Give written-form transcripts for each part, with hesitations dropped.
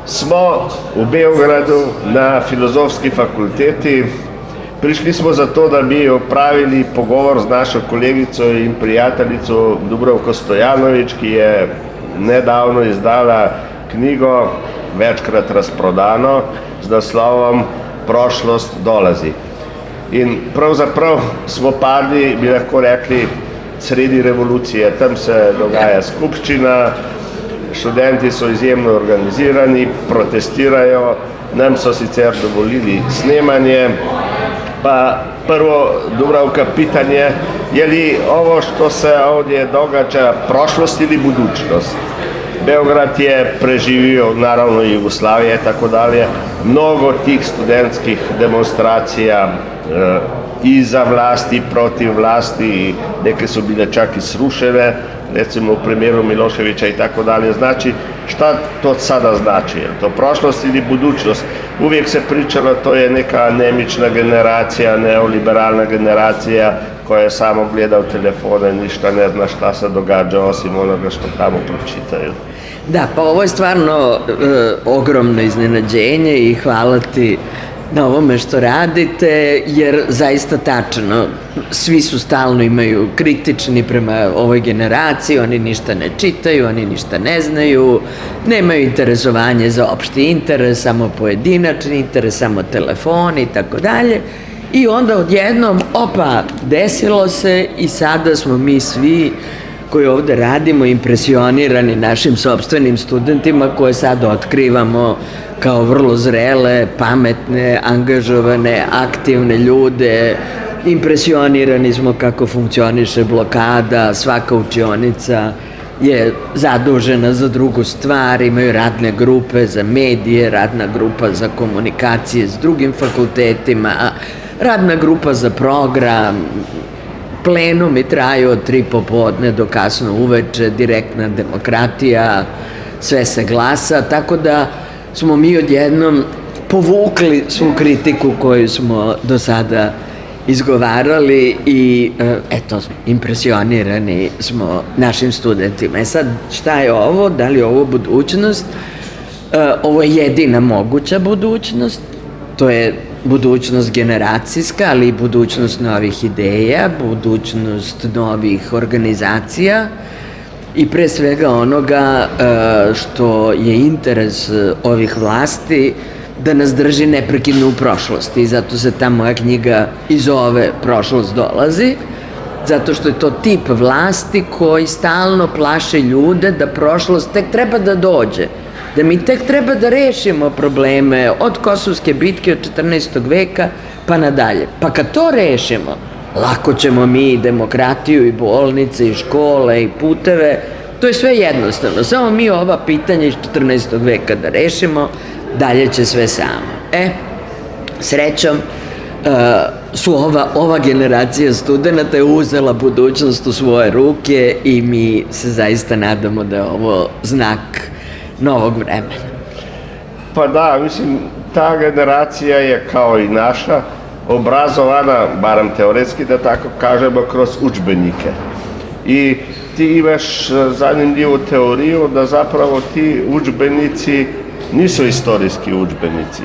Smo v Beogradu na Filozofski fakulteti. Prišli smo zato, da bi opravili pogovor z našo kolegico in prijateljico Dubravko Stojanović, ki je nedavno izdala knjigo, večkrat razprodano, z naslovom Prošlost dolazi. In pravzaprav smo padli, bi lahko rekli, sredi revolucije. Tam se dogaja skupščina, študenti so izjemno organizirani, protestirajo, nam so sicer dovolili snemanje. Pa prvo, Dubravka, pitanje, je li ovo što se ovdje događa prošlost ili budućnost? Beograd je preživio, naravno i Jugoslavija i tako dalje, mnogo tih studentskih demonstracija i za vlasti i protiv vlasti, neke su bile čak i srušene, recimo u primjeru Miloševića i tako dalje. Znači, šta to sada znači? Je to prošlost ili budućnost? Uvijek se pričalo, to je neka anemična generacija, neoliberalna generacija koja samo gleda u telefone, ništa ne zna šta se događa osim onoga što tamo pročitaju. Da, pa ovo je stvarno ogromno iznenađenje i hvala ti na ovome što radite, jer zaista tačno, svi su stalno imaju kritični prema ovoj generaciji, oni ništa ne čitaju, oni ništa ne znaju, nemaju interesovanje za opšti interes, samo pojedinačni interes, samo telefon i tako dalje. I onda odjednom, opa, desilo se i sada smo mi svi koji ovde radimo impresionirani našim sopstvenim studentima koje sad otkrivamo kao vrlo zrele, pametne, angažovane, aktivne ljude. Impresionirani smo kako funkcioniše blokada, svaka učionica je zadužena za drugu stvar, imaju radne grupe za medije, radna grupa za komunikacije s drugim fakultetima, radna grupa za program, plenumi traju od 3 popodne do kasno uveče, direktna demokratija, sve se glasa, tako da smo mi odjednom povukli svu kritiku koju smo do sada izgovarali i eto, impresionirani smo našim studentima. E sad, šta je ovo? Da li je ovo budućnost? Ovo je jedina moguća budućnost, to je budućnost generacijska, ali i budućnost novih ideja, budućnost novih organizacija i pre svega onoga što je interes ovih vlasti da nas drži neprekidno u prošlosti i zato se ta moja knjiga i zove Prošlost dolazi, zato što je to tip vlasti koji stalno plaše ljude da prošlost tek treba da dođe, da mi tek treba da rešimo probleme od Kosovske bitke od 14. veka pa nadalje. Pa kad to rešimo, lako ćemo mi i demokratiju i bolnice i škole i puteve, to je sve jednostavno. Samo mi ova pitanja iz 14. veka da rešimo, dalje će sve samo. Srećom, ova generacija studenta je uzela budućnost u svoje ruke i mi se zaista nadamo da je ovo znak novog vremena. Pa da, mislim, ta generacija je kao i naša obrazovana, barem teoretski da tako kažemo, kroz udžbenike. I ti imaš zanimljivu teoriju da zapravo ti udžbenici nisu istorijski udžbenici,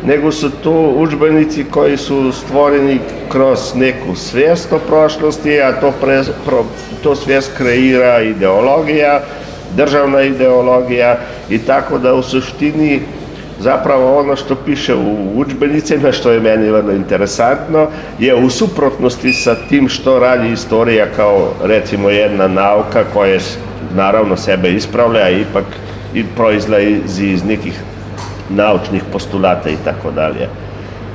nego su to udžbenici koji su stvoreni kroz neku svijest o prošlosti, a to svijest kreira ideologija, državna ideologija i tako da u suštini zapravo ono što piše u udžbenicima, što je meni vrlo interesantno, je u suprotnosti sa tim što radi istorija kao recimo jedna nauka koja naravno sebe ispravlja, a ipak i proizlazi iz nekih naučnih postulata i tako dalje.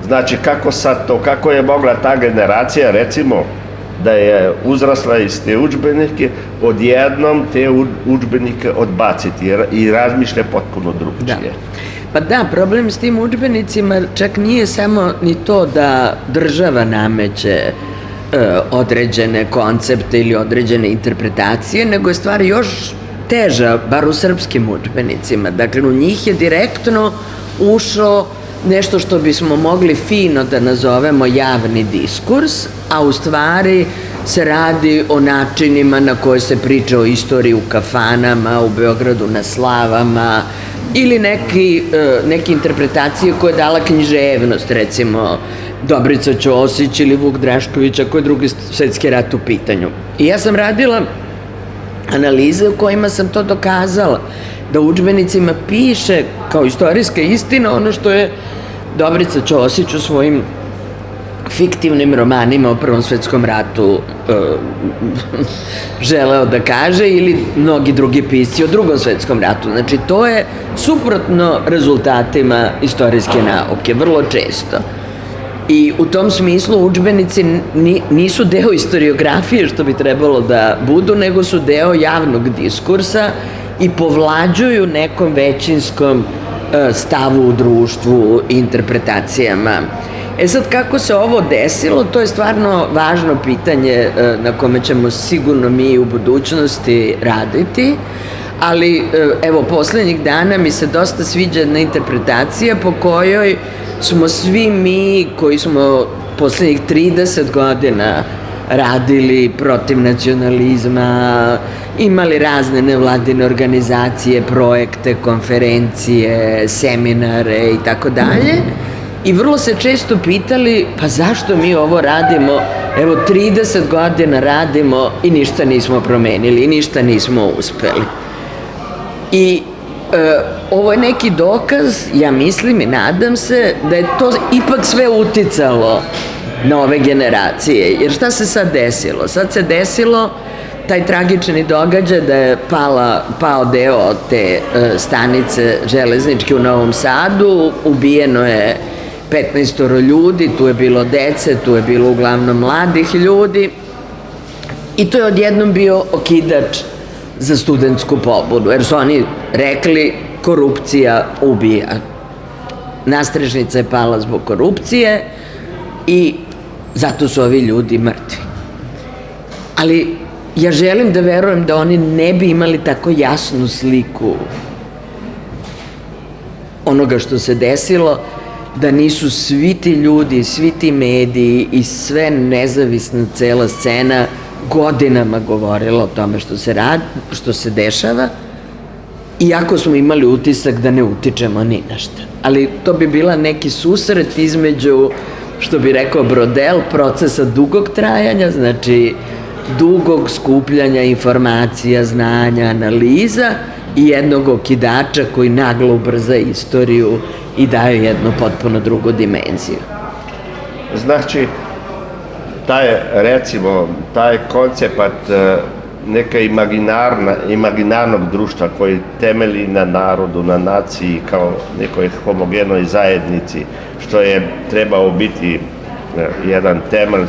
Znači, kako je mogla ta generacija, recimo, da je uzrasla iz te udžbenike, odjednom te udžbenike odbaciti i razmišlja potpuno drugčije. Pa da, problem s tim udžbenicima čak nije samo ni to da država nameće određene koncepte ili određene interpretacije, nego je stvar još teža, bar u srpskim udžbenicima. Dakle, u njih je direktno ušlo nešto što bismo mogli fino da nazovemo javni diskurs, a u stvari se radi o načinima na koje se priča o istoriji u kafanama, u Beogradu na slavama, ili neke interpretacije koje je dala književnost, recimo Dobrica Ćosić ili Vuk Drašković, ako je Drugi svetski rat u pitanju. I ja sam radila analize u kojima sam to dokazala, da u udžbenicima piše kao istorijska istina ono što je Dobrica Ćosić u svojim fiktivnim romanima o Prvom svetskom ratu želeo da kaže, ili mnogi drugi pisci o Drugom svetskom ratu. Znači, to je suprotno rezultatima istorijske nauke, vrlo često. I u tom smislu udžbenici nisu deo istoriografije, što bi trebalo da budu, nego su deo javnog diskursa i povlađuju nekom većinskom stavu u društvu i interpretacijama. E sad, kako se ovo desilo, to je stvarno važno pitanje na kome ćemo sigurno mi u budućnosti raditi, ali evo, poslednjih dana mi se dosta sviđa jedna interpretacija po kojoj smo svi mi koji smo poslednjih 30 godina radili protiv nacionalizma, imali razne nevladine organizacije, projekte, konferencije, seminare i tako dalje. I vrlo se često pitali, pa zašto mi ovo radimo, evo 30 godina radimo i ništa nismo promenili, i ništa nismo uspeli. I ovo je neki dokaz, ja mislim i nadam se, da je to ipak sve uticalo na ove generacije. Jer šta se sad desilo? Sad se desilo taj tragični događaj da je pao deo te stanice železničke u Novom Sadu, ubijeno je 15 ljudi, tu je bilo dece, tu je bilo uglavnom mladih ljudi i to je odjednom bio okidač za studentsku pobudu, jer su oni rekli korupcija ubija. Nastrešnica je pala zbog korupcije i zato su ovi ljudi mrtvi. Ali ja želim da verujem da oni ne bi imali tako jasnu sliku onoga što se desilo, da nisu svi ti ljudi, svi ti mediji i sve nezavisna cela scena godinama govorila o tome što se dešava, iako smo imali utisak da ne utičemo ni na šta. Ali to bi bila neki susret između, što bi rekao Brodel, procesa dugog trajanja, znači dugog skupljanja informacija, znanja, analiza i jednog okidača koji naglo ubrza istoriju i daje jednu potpuno drugu dimenziju. Znači, taj koncept neka imaginarnog društva koji temelji na narodu, na naciji kao nekoj homogenoj zajednici, što je trebao biti jedan temelj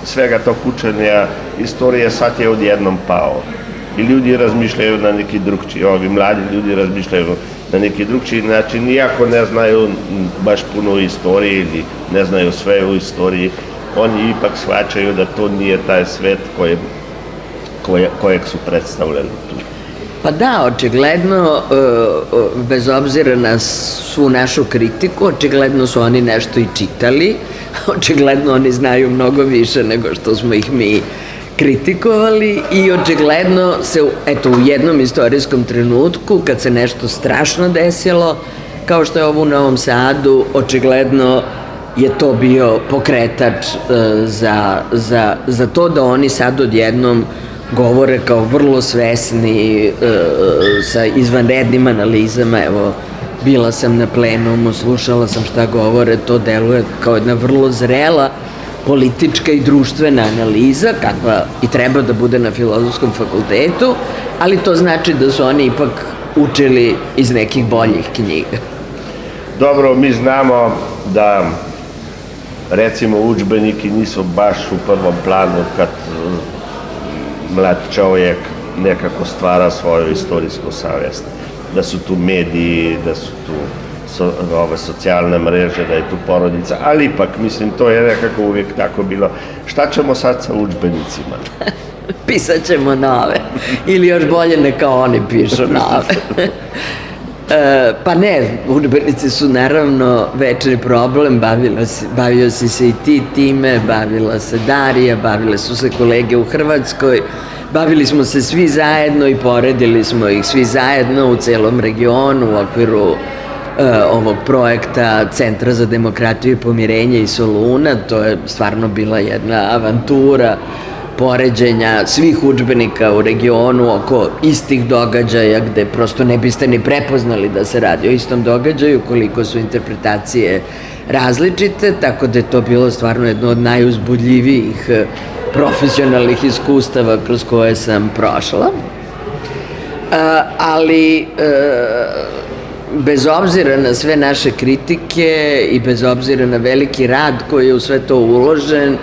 svega tog učenja istorije, sad je odjednom pao. I ljudi razmišljaju na neki drugčiji, ovi mladi ljudi razmišljaju na neki drugčiji način, iako ne znaju baš puno istorije ili ne znaju sve u istoriji, oni ipak shvaćaju da to nije taj svet kojeg su predstavljali tu. Pa da, očigledno, bez obzira na svu našu kritiku, očigledno su oni nešto i čitali, očigledno oni znaju mnogo više nego što smo ih mi kritikovali i očigledno se, eto, u jednom istorijskom trenutku, kad se nešto strašno desilo, kao što je ovo u Novom Sadu, očigledno je to bio pokretač za to da oni sad odjednom govore kao vrlo svesni, sa izvanrednim analizama. Evo, bila sam na plenumu, slušala sam šta govore, to deluje kao jedna vrlo zrela politička i društvena analiza, kakva i treba da bude na Filozofskom fakultetu, ali to znači da su oni ipak učili iz nekih boljih knjiga. Dobro, mi znamo da recimo udžbeniki nisu baš u prvom planu kad mlad čovjek nekako stvara svoju istorijsku savjest. Da su tu mediji, da su tu ove socijalne mreže, da je tu porodica, ali ipak, mislim, to je nekako uvijek tako bilo. Šta ćemo sad sa udžbenicima? Pisat ćemo nove. Ili još bolje neka oni pišu nove. Pa ne, udžbenici su naravno večni problem, bavio si se i ti time, bavila se Darija, bavile su se kolege u Hrvatskoj, bavili smo se svi zajedno i poredili smo ih svi zajedno u celom regionu u okviru ovog projekta Centra za demokratiju i pomirenje iz Soluna. To je stvarno bila jedna avantura poređenja svih udžbenika u regionu oko istih događaja gde prosto ne biste ni prepoznali da se radi o istom događaju, koliko su interpretacije različite, tako da je to bilo stvarno jedno od najuzbudljivijih profesionalnih iskustava kroz koje sam prošla. Ali bez obzira na sve naše kritike i bez obzira na veliki rad koji je u sve to uložen,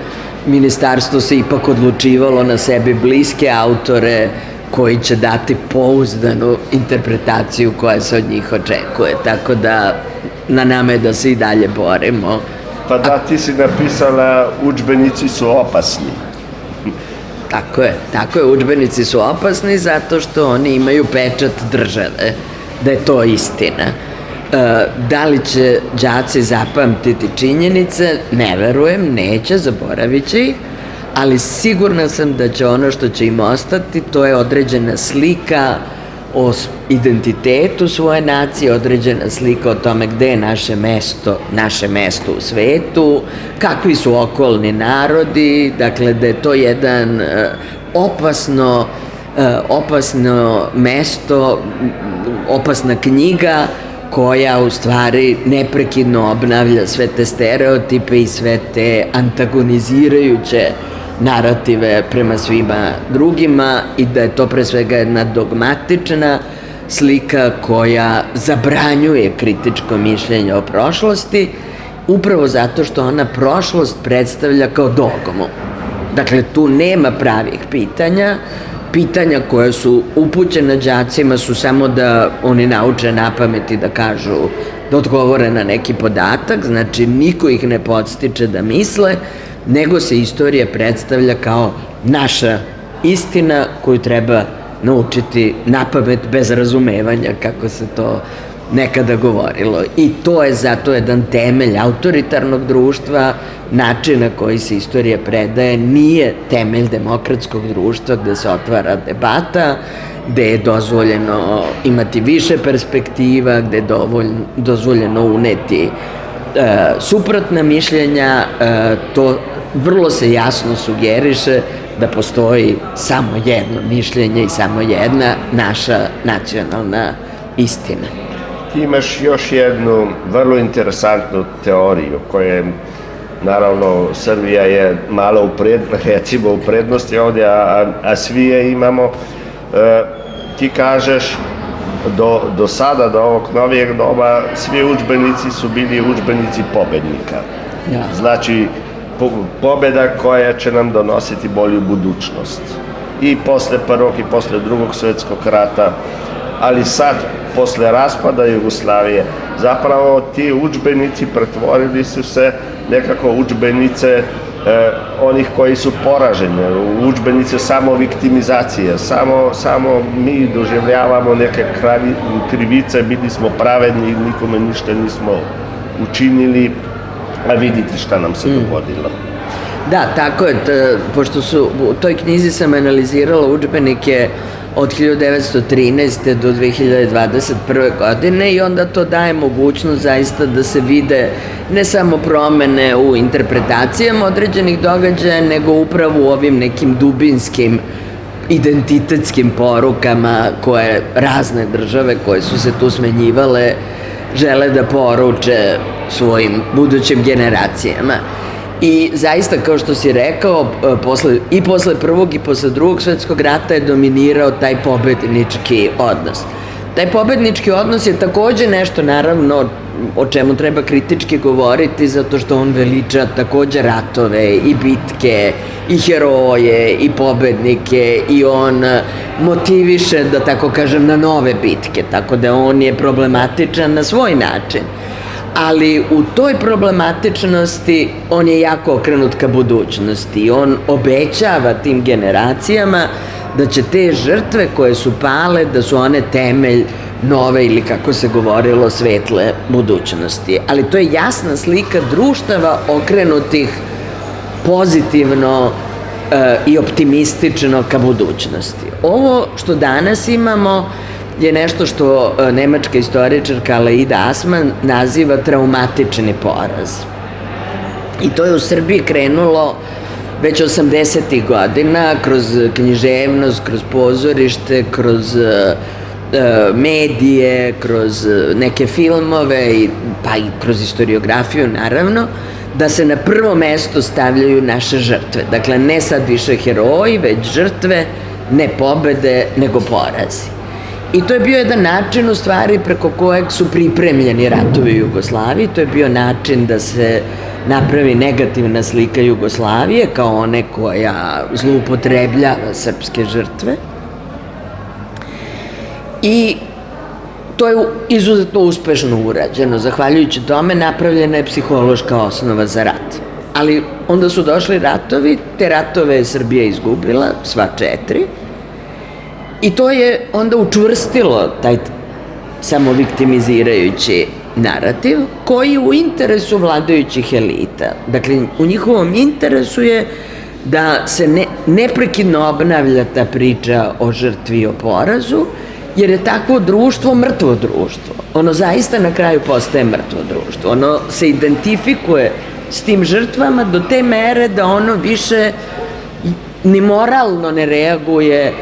ministarstvo se ipak odlučivalo na sebi bliske autore koji će dati pouzdanu interpretaciju koja se od njih očekuje. Tako da na nama je da se i dalje borimo. Pa da, ti si napisala udžbenici su opasni. Tako je, udžbenici su opasni zato što oni imaju pečat države, da je to istina. Da li će đaci zapamtiti činjenice? Ne verujem, neće, zaboravit će ih, ali sigurna sam da će ono što će im ostati, to je određena slika o identitetu svoje nacije, određena slika o tome gde je naše mesto u svetu, kakvi su okolni narodi, dakle da je to jedan opasno mesto, opasna knjiga koja u stvari neprekidno obnavlja sve te stereotipe i sve te antagonizirajuće narative prema svima drugima i da je to pre svega jedna dogmatična slika koja zabranjuje kritičko mišljenje o prošlosti, upravo zato što ona prošlost predstavlja kao dogmu. Dakle, tu nema pravih pitanja. Pitanja koje su upućena đacima su samo da oni nauče napamet i da kažu, da odgovore na neki podatak, znači niko ih ne podstiče da misle, nego se istorija predstavlja kao naša istina koju treba naučiti napamet bez razumevanja, kako se to nekada govorilo. I to je zato jedan temelj autoritarnog društva, način na koji se istorija predaje nije temelj demokratskog društva gde se otvara debata, gde je dozvoljeno imati više perspektiva, gde je dozvoljeno uneti suprotna mišljenja. To vrlo se jasno sugeriše da postoji samo jedno mišljenje i samo jedna naša nacionalna istina. Ti imaš još jednu vrlo interesantnu teoriju koja je, naravno, Srbija je malo recimo u prednosti ovdje, a svi je imamo. Ti kažeš do sada, do ovog novijeg doba, svi udžbenici su bili udžbenici pobednika. Ja. Znači, pobeda koja će nam donositi bolju budućnost. I posle Prvog i posle Drugog svjetskog rata, ali sad, posle raspada Jugoslavije, zapravo ti udžbenici pretvorili su se nekako udžbenice onih koji su poraženi, udžbenice samo viktimizacije, samo mi doživljavamo neke krivice, bili smo pravedni, nikome ništa nismo učinili, a vidite šta nam se dogodilo. Da, tako je, pošto u toj knjizi sam analizirala udžbenike od 1913. do 2021. godine i onda to daje mogućnost zaista da se vide ne samo promene u interpretacijama određenih događaja, nego upravo u ovim nekim dubinskim identitetskim porukama koje razne države koje su se tu smenjivale žele da poruče svojim budućim generacijama. I zaista, kao što si rekao, i posle Prvog i posle Drugog svetskog rata je dominirao taj pobednički odnos. Taj pobednički odnos je takođe nešto, naravno, o čemu treba kritički govoriti, zato što on veliča takođe ratove i bitke i heroje i pobednike i on motiviše, da tako kažem, na nove bitke, tako da on je problematičan na svoj način. Ali u toj problematičnosti on je jako okrenut ka budućnosti i on obećava tim generacijama da će te žrtve koje su pale, da su one temelj nove ili, kako se govorilo, svetle budućnosti. Ali to je jasna slika društava okrenutih pozitivno i optimistično ka budućnosti. Ovo što danas imamo je nešto što nemačka istoričarka Aleida Asman naziva traumatični poraz. I to je u Srbiji krenulo već 80. godina, kroz književnost, kroz pozorište, kroz medije, kroz neke filmove, pa i kroz istoriografiju naravno, da se na prvo mesto stavljaju naše žrtve. Dakle, ne sad više heroji, već žrtve, ne pobede, nego porazi. I to je bio jedan način u stvari preko kojeg su pripremljeni ratovi u Jugoslaviji, to je bio način da se napravi negativna slika Jugoslavije kao one koja zloupotrebljava srpske žrtve. I to je izuzetno uspešno urađeno. Zahvaljujući tome napravljena je psihološka osnova za rat. Ali onda su došli ratovi, te ratove je Srbija izgubila, sva 4, i to je onda učvrstilo taj samoviktimizirajući narativ koji u interesu vladajućih elita. Dakle, u njihovom interesu je da se neprekidno obnavlja ta priča o žrtvi i o porazu, jer je takvo društvo mrtvo društvo. Ono zaista na kraju postaje mrtvo društvo. Ono se identifikuje s tim žrtvama do te mere da ono više ni moralno ne reaguje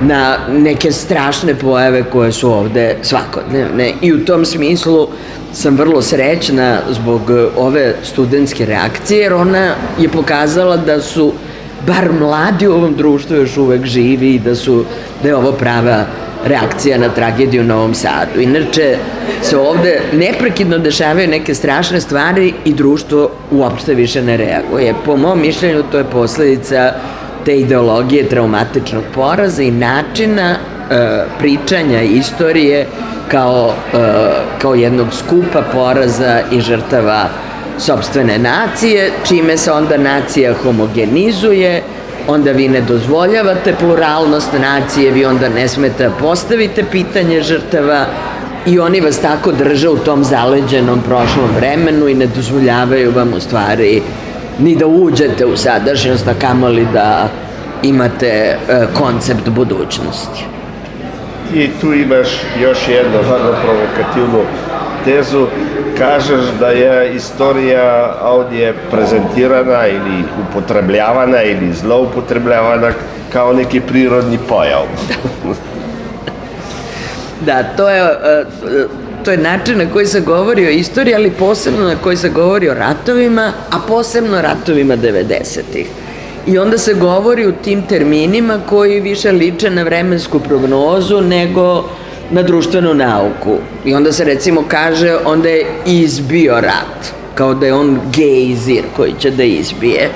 na neke strašne pojave koje su ovde svakodnevne. I u tom smislu sam vrlo srećna zbog ove studentske reakcije, jer ona je pokazala da su bar mladi u ovom društvu još uvek živi i da je ovo prava reakcija na tragediju u Novom Sadu. Inače se ovde neprekidno dešavaju neke strašne stvari i društvo uopšte više ne reaguje. Po mom mišljenju to je posledica te ideologije traumatičnog poraza i načina pričanja istorije kao jednog skupa poraza i žrtava sopstvene nacije, čime se onda nacija homogenizuje, onda vi ne dozvoljavate pluralnost nacije, vi onda ne smete postavite pitanje žrtava i oni vas tako drže u tom zaleđenom prošlom vremenu i ne dozvoljavaju vam u stvari ni da uđete u sadašnjost, a kamoli da imate koncept budućnosti. I tu imaš još jednu vrlo provokativnu tezu. Kažeš da je istorija ovdje prezentirana ili upotrebljavana ili zloupotrebljavana kao neki prirodni pojav. Da, to je način na koji se govori o istoriji, ali posebno na koji se govori o ratovima, a posebno ratovima 90-ih. I onda se govori u tim terminima koji više liče na vremensku prognozu nego na društvenu nauku. I onda se recimo kaže onda je izbio rat, kao da je on gejzir koji će da izbije.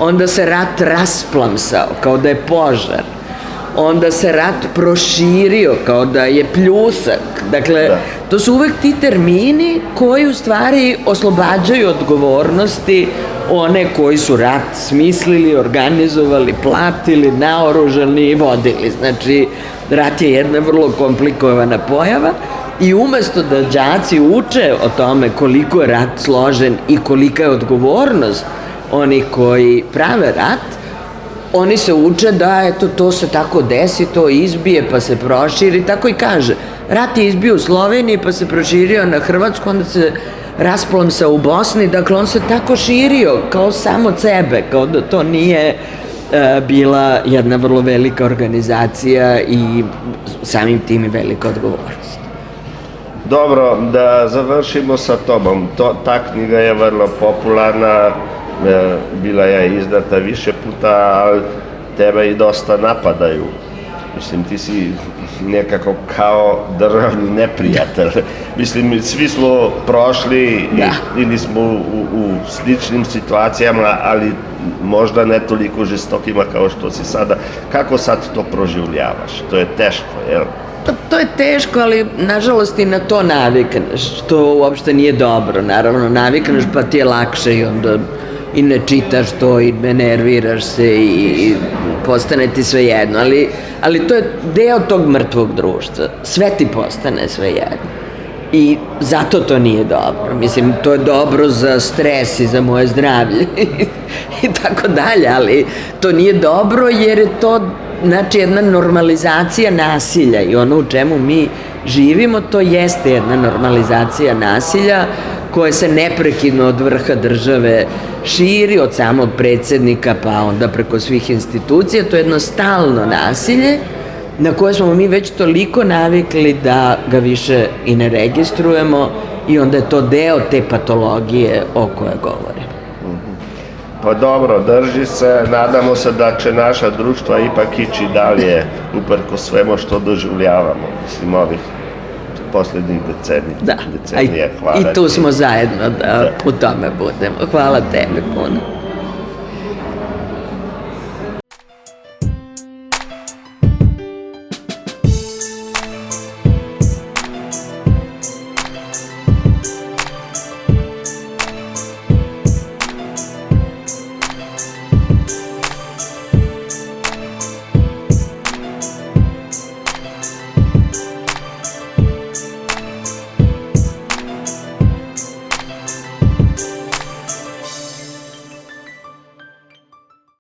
Onda se rat rasplamsao, kao da je požar. Onda se rat proširio, kao da je pljusak. Dakle, to su uvek ti termini koji u stvari oslobađaju odgovornosti one koji su rat smislili, organizovali, platili, naoružani i vodili. Znači, rat je jedna vrlo komplikovana pojava i umesto da đaci uče o tome koliko je rat složen i kolika je odgovornost onih koji prave rat, oni se uče da eto to se tako desi, to izbije pa se proširi, tako i kaže. Rat je izbio u Sloveniji pa se proširio na Hrvatsku, onda se rasplamsao u Bosni, dakle on se tako širio kao sam od sebe, kao da to nije bila jedna vrlo velika organizacija i samim tim i velika odgovornost. Dobro, da završimo sa tobom. Ta knjiga je vrlo popularna, bila je izdata više puta, ali tebe i dosta napadaju. Mislim, ti si nekako kao državni neprijatelj. Mislim, svi smo prošli ili smo u sličnim situacijama, ali možda ne toliko žestokima kao što si sada. Kako sad to proživljavaš? To je teško, jel? To je teško, ali nažalost i na to navikneš, što uopšte nije dobro. Naravno, navikneš pa ti je lakše i onda i ne čitaš to i ne nerviraš se i postane ti sve jedno. Ali to je deo tog mrtvog društva. Sve ti postane sve jedno. I zato to nije dobro. Mislim, to je dobro za stres i za moje zdravlje i tako dalje, ali to nije dobro jer je to, znači, jedna normalizacija nasilja i ono u čemu mi živimo, to jeste jedna normalizacija nasilja koje se neprekidno od vrha države širi, od samog predsjednika pa onda preko svih institucija. To je jedno stalno nasilje na koje smo mi već toliko navikli da ga više i ne registrujemo i onda je to deo te patologije o kojoj govorim. Pa dobro, drži se, nadamo se da će naša društva ipak ići dalje uprko svemu što doživljavamo, mislim, ovih posljednjih decenija. Da, i tu smo zajedno da u tome budemo. Hvala tebi puno.